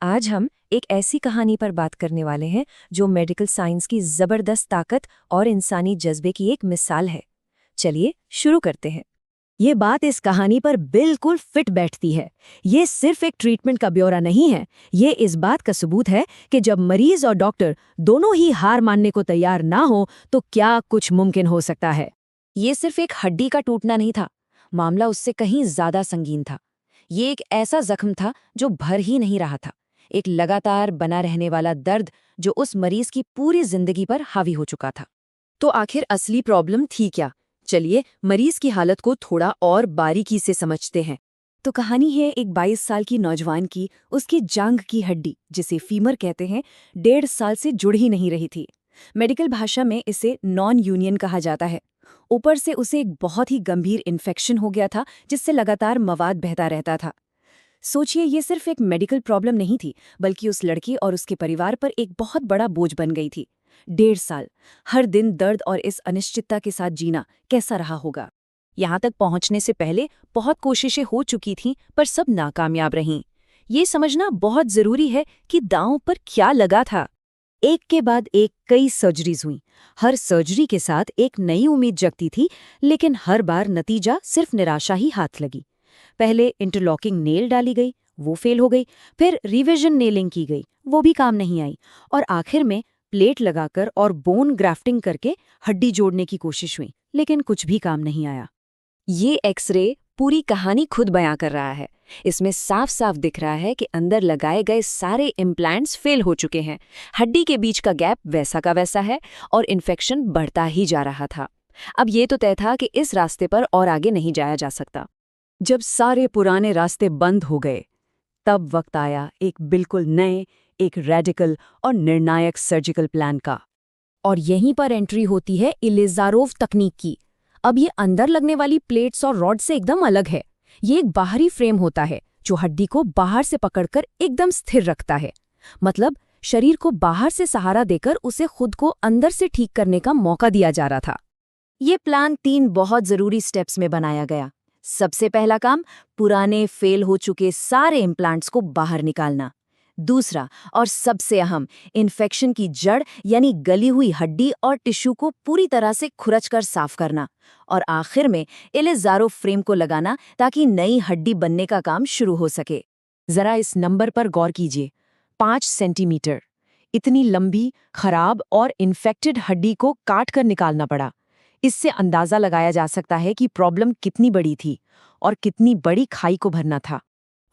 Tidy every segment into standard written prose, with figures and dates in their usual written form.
आज हम एक ऐसी कहानी पर बात करने वाले हैं जो मेडिकल साइंस की जबरदस्त ताकत और इंसानी जज्बे की एक मिसाल है। चलिए शुरू करते हैं। ये बात इस कहानी पर बिल्कुल फिट बैठती है। ये सिर्फ एक ट्रीटमेंट का ब्यौरा नहीं है, ये इस बात का सबूत है कि जब मरीज और डॉक्टर दोनों ही हार मानने को तैयार ना हो तो क्या कुछ मुमकिन हो सकता है। ये सिर्फ एक हड्डी का टूटना नहीं था, मामला उससे कहीं ज्यादा संगीन था। ये एक ऐसा जख्म था जो भर ही नहीं रहा था, एक लगातार बना रहने वाला दर्द जो उस मरीज की पूरी जिंदगी पर हावी हो चुका था। तो आखिर असली प्रॉब्लम थी क्या? चलिए मरीज की हालत को थोड़ा और बारीकी से समझते हैं। तो कहानी है एक 22 साल की नौजवान की। उसकी जांघ की हड्डी, जिसे फीमर कहते हैं, 1.5 साल से जुड़ ही नहीं रही थी। मेडिकल भाषा में इसे नॉन यूनियन कहा जाता है। ऊपर से उसे एक बहुत ही गंभीर इन्फेक्शन हो गया था, जिससे लगातार मवाद बहता रहता था। सोचिए, ये सिर्फ एक मेडिकल प्रॉब्लम नहीं थी, बल्कि उस लड़की और उसके परिवार पर एक बहुत बड़ा बोझ बन गई थी। 1.5 साल, हर दिन दर्द और इस अनिश्चितता के साथ जीना कैसा रहा होगा। यहाँ तक पहुँचने से पहले बहुत कोशिशें हो चुकी थीं, पर सब नाकामयाब रहीं। ये समझना बहुत जरूरी है कि दांव पर क्या लगा था। एक के बाद एक कई सर्जरीज हुई। हर सर्जरी के साथ एक नई उम्मीद जगती थी, लेकिन हर बार नतीजा सिर्फ निराशा ही हाथ लगी। पहले इंटरलॉकिंग नेल डाली गई, वो फेल हो गई। फिर रिविजन नेलिंग की गई, वो भी काम नहीं आई। और आखिर में प्लेट लगाकर और बोन ग्राफ्टिंग करके हड्डी जोड़ने की कोशिश हुई, लेकिन कुछ भी काम नहीं आया। ये एक्सरे पूरी कहानी खुद बयां कर रहा है। इसमें साफ साफ दिख रहा है कि अंदर लगाए गए सारे इम्प्लांट्स फेल हो चुके हैं। हड्डी के बीच का गैप वैसा का वैसा है और इन्फेक्शन बढ़ता ही जा रहा था। अब ये तो तय था कि इस रास्ते पर और आगे नहीं जाया जा सकता। जब सारे पुराने रास्ते बंद हो गए, तब वक्त आया एक बिल्कुल नए, एक रेडिकल और निर्णायक सर्जिकल प्लान का। और यहीं पर एंट्री होती है इलिज़ारोव तकनीक की। अब ये अंदर लगने वाली प्लेट्स और रॉड से एकदम अलग है। ये एक बाहरी फ्रेम होता है जो हड्डी को बाहर से पकड़कर एकदम स्थिर रखता है। मतलब शरीर को बाहर से सहारा देकर उसे खुद को अंदर से ठीक करने का मौका दिया जा रहा था। ये प्लान 3 बहुत जरूरी स्टेप्स में बनाया गया। सबसे पहला काम, पुराने फेल हो चुके सारे इम्प्लांट्स को बाहर निकालना। दूसरा और सबसे अहम, इन्फेक्शन की जड़ यानी गली हुई हड्डी और टिश्यू को पूरी तरह से खुरचकर साफ करना। और आखिर में इलिज़ारोव फ्रेम को लगाना, ताकि नई हड्डी बनने का काम शुरू हो सके। जरा इस नंबर पर गौर कीजिए, 5 सेंटीमीटर। इतनी लंबी, खराब और इन्फेक्टेड हड्डी को काट कर निकालना पड़ा। इससे अंदाजा लगाया जा सकता है कि प्रॉब्लम कितनी बड़ी थी और कितनी बड़ी खाई को भरना था।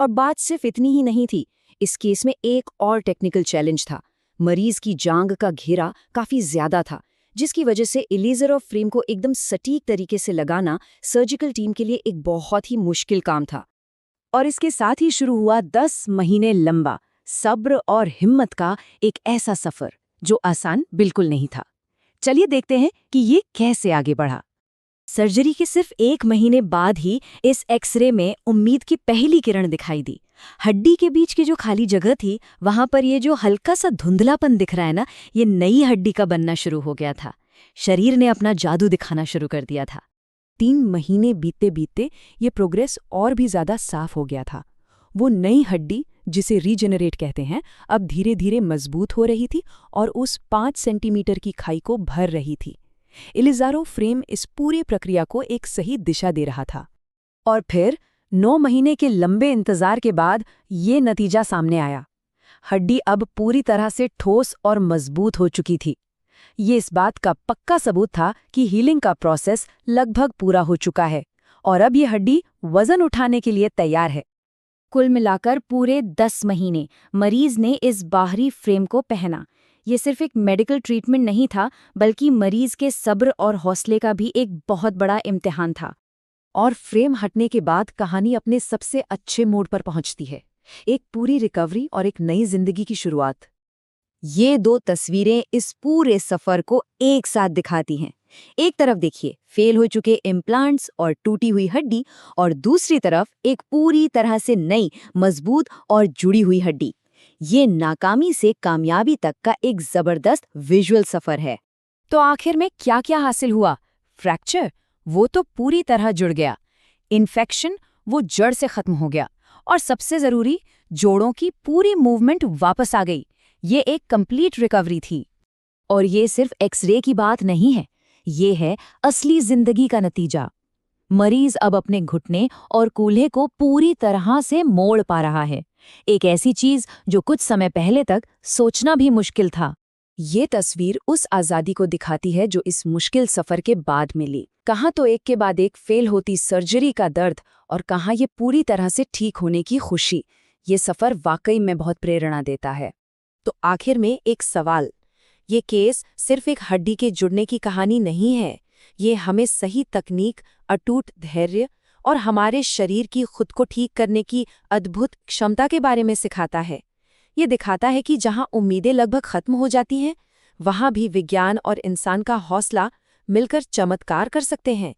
और बात सिर्फ इतनी ही नहीं थी। इस केस में एक और टेक्निकल चैलेंज था। मरीज की जांघ का घेरा काफी ज्यादा था, जिसकी वजह से इलिज़ारोव फ्रेम को एकदम सटीक तरीके से लगाना सर्जिकल टीम के लिए एक बहुत ही मुश्किल काम था। और इसके साथ ही शुरू हुआ 10 महीने लंबा सब्र और हिम्मत का एक ऐसा सफर जो आसान बिल्कुल नहीं था। चलिए देखते हैं कि ये कैसे आगे बढ़ा। सर्जरी के सिर्फ 1 महीने बाद ही इस एक्सरे में उम्मीद की पहली किरण दिखाई दी। हड्डी के बीच की जो खाली जगह थी, वहां पर ये जो हल्का सा धुंधलापन दिख रहा है ना, ये नई हड्डी का बनना शुरू हो गया था। शरीर ने अपना जादू दिखाना शुरू कर दिया था। 3 महीने बीतते बीतते ये प्रोग्रेस और भी ज्यादा साफ हो गया था। वो नई हड्डी, जिसे रीजेनरेट कहते हैं, अब धीरे धीरे मजबूत हो रही थी और उस 5 सेंटीमीटर की खाई को भर रही थी। इलिज़ारोव फ्रेम इस पूरी प्रक्रिया को एक सही दिशा दे रहा था। और फिर 9 महीने के लंबे इंतजार के बाद ये नतीजा सामने आया। हड्डी अब पूरी तरह से ठोस और मजबूत हो चुकी थी। ये इस बात का पक्का सबूत था कि हीलिंग का प्रोसेस लगभग पूरा हो चुका है और अब ये हड्डी वजन उठाने के लिए तैयार है। कुल मिलाकर पूरे 10 महीने मरीज ने इस बाहरी फ्रेम को पहना। ये सिर्फ एक मेडिकल ट्रीटमेंट नहीं था, बल्कि मरीज के सब्र और हौसले का भी एक बहुत बड़ा इम्तिहान था। और फ्रेम हटने के बाद कहानी अपने सबसे अच्छे मोड़ पर पहुंचती है। एक पूरी रिकवरी और एक नई जिंदगी की शुरुआत। ये 2 तस्वीरें इस पूरे सफर को एक साथ दिखाती हैं। एक तरफ देखिए फेल हो चुके इम्प्लांट्स और टूटी हुई हड्डी, और दूसरी तरफ एक पूरी तरह से नई, मजबूत और जुड़ी हुई हड्डी। ये नाकामी से कामयाबी तक का एक जबरदस्त विजुअल सफर है। तो आखिर में क्या क्या हासिल हुआ? फ्रैक्चर, वो तो पूरी तरह जुड़ गया। इन्फेक्शन, वो जड़ से खत्म हो गया। और सबसे ज़रूरी, जोड़ों की पूरी मूवमेंट वापस आ गई। ये एक कंप्लीट रिकवरी थी। और ये सिर्फ एक्सरे की बात नहीं है, ये है असली जिंदगी का नतीजा। मरीज अब अपने घुटने और कूल्हे को पूरी तरह से मोड़ पा रहा है, एक ऐसी चीज जो कुछ समय पहले तक सोचना भी मुश्किल था। ये तस्वीर उस आज़ादी को दिखाती है जो इस मुश्किल सफ़र के बाद मिली। कहाँ तो एक के बाद एक फेल होती सर्जरी का दर्द और कहाँ ये पूरी तरह से ठीक होने की खुशी। ये सफ़र वाकई में बहुत प्रेरणा देता है। तो आखिर में एक सवाल, ये केस सिर्फ एक हड्डी के जुड़ने की कहानी नहीं है। ये हमें सही तकनीक, अटूट धैर्य और हमारे शरीर की खुद को ठीक करने की अद्भुत क्षमता के बारे में सिखाता है। ये दिखाता है कि जहां उम्मीदें लगभग खत्म हो जाती हैं, वहां भी विज्ञान और इंसान का हौसला मिलकर चमत्कार कर सकते हैं।